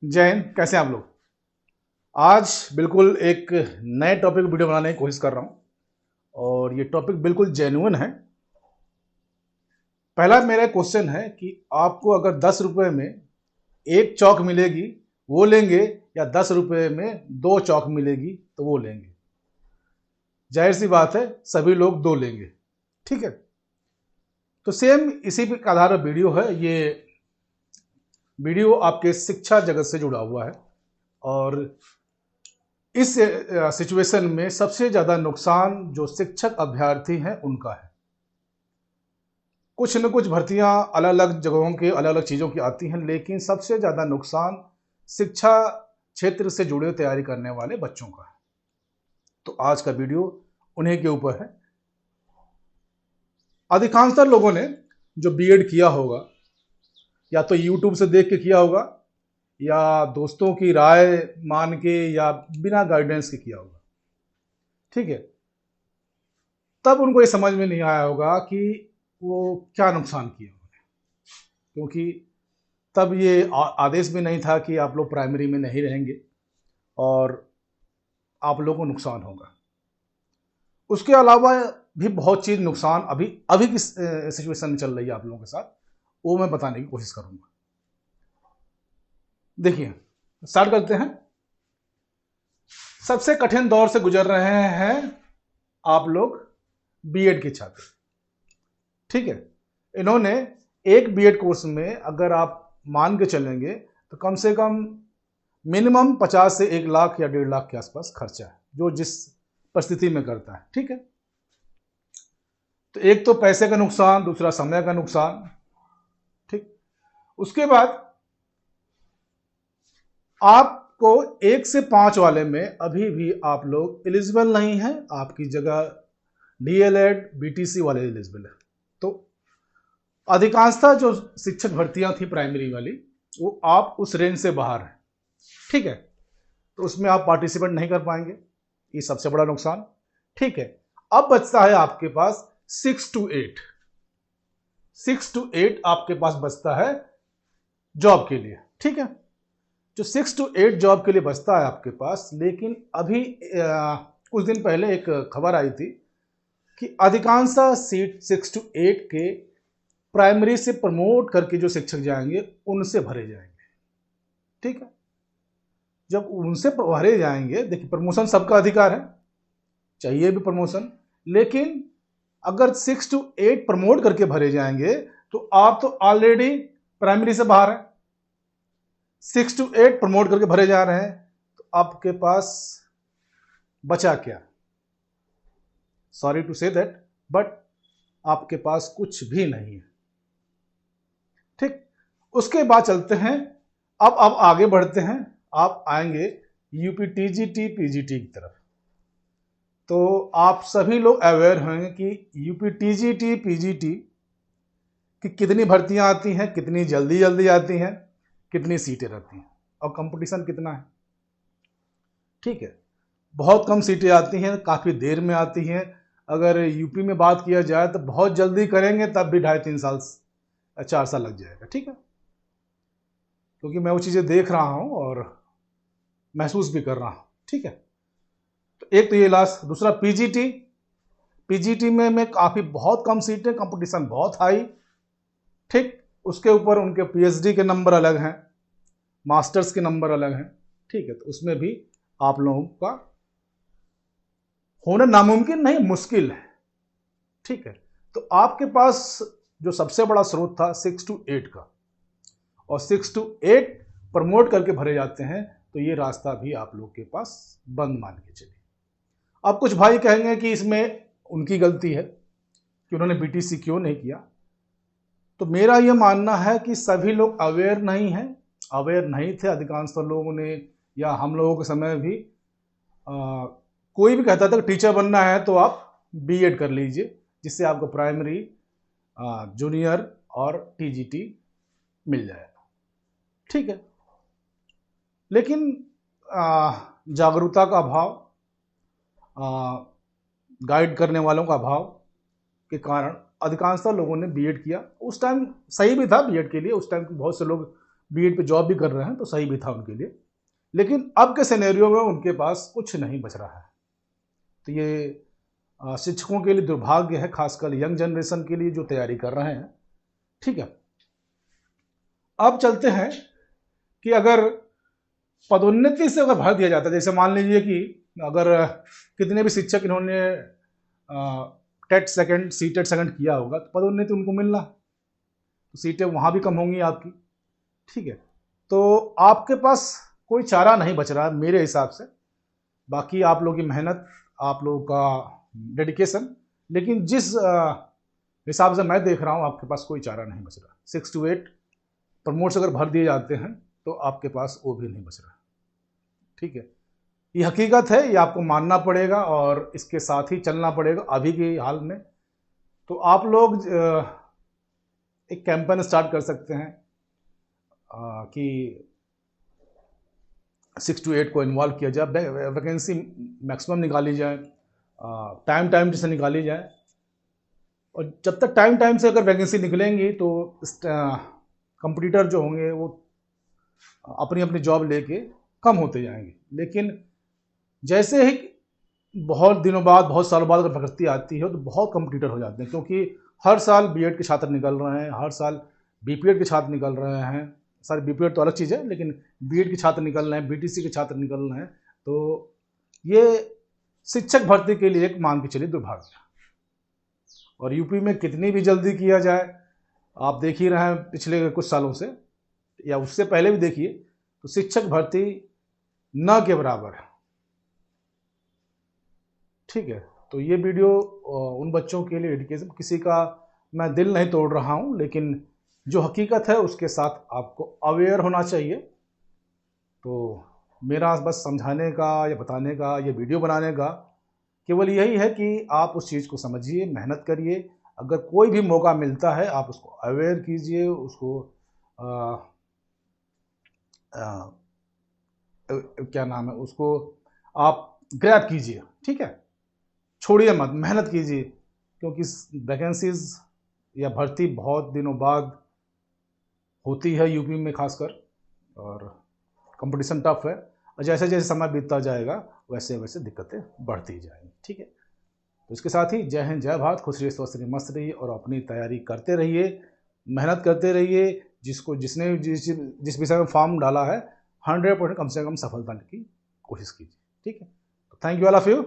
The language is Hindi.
जय हिंद। कैसे हैं आप लोग। आज बिल्कुल एक नए टॉपिक वीडियो बनाने की कोशिश कर रहा हूं और ये टॉपिक बिल्कुल जेन्युइन है। पहला मेरा क्वेश्चन है कि आपको अगर 10 रुपए में एक चौक मिलेगी वो लेंगे या 10 रुपए में 2 चौक मिलेगी तो वो लेंगे। जाहिर सी बात है सभी लोग दो लेंगे। ठीक है, तो सेम इसी पे आधार वीडियो है। ये वीडियो आपके शिक्षा जगत से जुड़ा हुआ है और इस सिचुएशन में सबसे ज्यादा नुकसान जो शिक्षक अभ्यर्थी हैं उनका है। कुछ न कुछ भर्तियां अलग अलग जगहों के अलग अलग चीजों की आती हैं, लेकिन सबसे ज्यादा नुकसान शिक्षा क्षेत्र से जुड़े तैयारी करने वाले बच्चों का है। तो आज का वीडियो उन्हीं के ऊपर है। अधिकांशतः लोगों ने जो बीएड किया होगा या तो यूट्यूब से देख के किया होगा या दोस्तों की राय मान के या बिना गाइडेंस के किया होगा। ठीक है, तब उनको ये समझ में नहीं आया होगा कि वो क्या नुकसान किया उन्होंने, क्योंकि तब ये आदेश भी नहीं था कि आप लोग प्राइमरी में नहीं रहेंगे और आप लोगों को नुकसान होगा। उसके अलावा भी बहुत चीज नुकसान अभी अभी की सिचुएशन में चल रही है आप लोगों के साथ, वो मैं बताने की कोशिश करूंगा। देखिए, स्टार्ट करते हैं। सबसे कठिन दौर से गुजर रहे हैं आप लोग बीएड के छात्र। ठीक है, इन्होंने एक बीएड कोर्स में अगर आप मान के चलेंगे तो कम से कम मिनिमम 50 से 1 लाख या 1.5 लाख के आसपास खर्चा है, जो जिस परिस्थिति में करता है। ठीक है, तो एक तो पैसे का नुकसान, दूसरा समय का नुकसान। ठीक, उसके बाद आपको 1 से 5 वाले में अभी भी आप लोग एलिजिबल नहीं हैं, आपकी जगह डीएलएड बीटीसी वाले एलिजिबल है। तो अधिकांशतः जो शिक्षक भर्तियां थी प्राइमरी वाली, वो आप उस रेंज से बाहर हैं। ठीक है, तो उसमें आप पार्टिसिपेट नहीं कर पाएंगे, ये सबसे बड़ा नुकसान। ठीक है, अब बचता है आपके पास 6 to 8। 6 to 8 आपके पास बचता है जॉब के लिए। ठीक है, जो 6 to 8 जॉब के लिए बचता है आपके पास, लेकिन अभी कुछ दिन पहले एक खबर आई थी कि अधिकांश सीट 6 to 8 के प्राइमरी से प्रमोट करके जो शिक्षक जाएंगे उनसे भरे जाएंगे। ठीक है, जब उनसे भरे जाएंगे, देखिए प्रमोशन सबका अधिकार है, चाहिए भी प्रमोशन, लेकिन अगर 6 to 8 प्रमोट करके भरे जाएंगे तो आप तो ऑलरेडी प्राइमरी से बाहर हैं। 6 to 8 प्रमोट करके भरे जा रहे हैं तो आपके पास बचा क्या? Sorry to say that, but आपके पास कुछ भी नहीं है। ठीक, उसके बाद चलते हैं, अब आगे बढ़ते हैं, आप आएंगे यूपी टीजीटी पीजीटी की तरफ। तो आप सभी लोग अवेयर होंगे कि यूपी टीजीटी पीजीटी की कितनी भर्तियां आती हैं, कितनी जल्दी जल्दी आती हैं, कितनी सीटें रहती हैं और कंपटीशन कितना है। ठीक है, बहुत कम सीटें आती हैं, काफ़ी देर में आती हैं। अगर यूपी में बात किया जाए तो बहुत जल्दी करेंगे तब भी 2.5-3 साल 4 साल लग जाएगा। ठीक है, क्योंकि मैं वो चीज़ें देख रहा हूँ और महसूस भी कर रहा हूँ। ठीक है, तो एक तो ये लास्ट, दूसरा पीजीटी। पीजीटी में काफ़ी बहुत कम सीटें, कंपटीशन बहुत हाई। ठीक, उसके ऊपर उनके पीएचडी के नंबर अलग हैं, मास्टर्स के नंबर अलग हैं। ठीक है, तो उसमें भी आप लोगों का होना नामुमकिन नहीं, मुश्किल है। ठीक है, तो आपके पास जो सबसे बड़ा स्रोत था 6 to 8 का, और 6 to 8 प्रमोट करके भरे जाते हैं, तो ये रास्ता भी आप लोग के पास बंद मान के चलिए। अब कुछ भाई कहेंगे कि इसमें उनकी गलती है कि उन्होंने बीटीसी क्यों नहीं किया। तो मेरा यह मानना है कि सभी लोग अवेयर नहीं हैं, अवेयर नहीं थे अधिकांश लोगों ने, या हम लोगों के समय भी कोई भी कहता था कि टीचर बनना है तो आप बीएड कर लीजिए, जिससे आपको प्राइमरी, जूनियर और टीजीटी मिल जाएगा। ठीक है, लेकिन जागरूकता का अभाव, गाइड करने वालों का अभाव के कारण अधिकांशतः लोगों ने बीएड किया। उस टाइम सही भी था बीएड के लिए, उस टाइम बहुत से लोग बीएड पे जॉब भी कर रहे हैं, तो सही भी था उनके लिए। लेकिन अब के सिनेरियो में उनके पास कुछ नहीं बच रहा है। तो ये शिक्षकों के लिए दुर्भाग्य है, खासकर यंग जनरेशन के लिए जो तैयारी कर रहे हैं। ठीक है, अब चलते हैं कि अगर पदोन्नति से अगर भर दिया जाता है, जैसे मान लीजिए कि अगर कितने भी शिक्षक इन्होंने टेट सेकंड सीटेट सेकंड किया होगा, तो पदोन्नति उनको मिलना, तो सीटें वहाँ भी कम होंगी आपकी। ठीक है, तो आपके पास कोई चारा नहीं बच रहा है मेरे हिसाब से। बाकी आप लोगों की मेहनत, आप लोगों का डेडिकेशन, लेकिन जिस हिसाब से मैं देख रहा हूँ आपके पास कोई चारा नहीं बच रहा। 6 to 8 प्रमोट्स अगर भर दिए जाते हैं तो आपके पास वो भी नहीं बच रहा। ठीक है, ये हकीकत है, ये आपको मानना पड़ेगा और इसके साथ ही चलना पड़ेगा अभी के हाल में। तो आप लोग एक कैंपेन स्टार्ट कर सकते हैं कि 6 to 8 को इन्वॉल्व किया जाए, वैकेंसी मैक्सिमम निकाली जाए, टाइम से निकाली जाए। और जब तक टाइम से अगर वैकेंसी निकलेंगी तो कंपटीटर जो होंगे वो अपनी अपनी जॉब लेके कम होते जाएंगे। लेकिन जैसे ही बहुत दिनों बाद, बहुत सालों बाद अगर प्रकृति आती है तो बहुत कंपटीटर हो जाते हैं, क्योंकि हर साल बीएड के छात्र निकल रहे हैं, हर साल बीपीएड के छात्र निकल रहे हैं। सारे बीपीएड तो अलग चीज़ है, लेकिन बीएड के छात्र निकल रहे हैं, बीटीसी के छात्र निकल रहे हैं। तो ये शिक्षक भर्ती के लिए एक मान के चलिए दुर्भाग्य है। और यूपी में कितनी भी जल्दी किया जाए, आप देख ही रहे हैं पिछले कुछ सालों से, या उससे पहले भी देखिए, तो शिक्षक भर्ती न के बराबर है। ठीक है, तो ये वीडियो उन बच्चों के लिए एजुकेशन, किसी का मैं दिल नहीं तोड़ रहा हूँ, लेकिन जो हकीकत है उसके साथ आपको अवेयर होना चाहिए। तो मेरा बस समझाने का या बताने का, ये वीडियो बनाने का केवल यही है कि आप उस चीज़ को समझिए, मेहनत करिए। अगर कोई भी मौका मिलता है आप उसको अवेयर कीजिए, उसको क्या नाम है, उसको आप ग्रैब कीजिए। ठीक है, छोड़िए मत, मेहनत कीजिए, क्योंकि वैकेंसीज या भर्ती बहुत दिनों बाद होती है यूपी में खासकर, और कंपटीशन टफ है। और जैसे जैसे समय बीतता जाएगा वैसे वैसे दिक्कतें बढ़ती जाएंगी। ठीक है, तो इसके साथ ही जय हिंद, जय भारत, खुश रहिए, स्वस्थ रहिए, मस्त रहिए और अपनी तैयारी करते रहिए, मेहनत करते रहिए। जिसने जिस विषय में फॉर्म डाला है 100% कम से कम सफलता की कोशिश कीजिए। ठीक है, तो thank you all of you.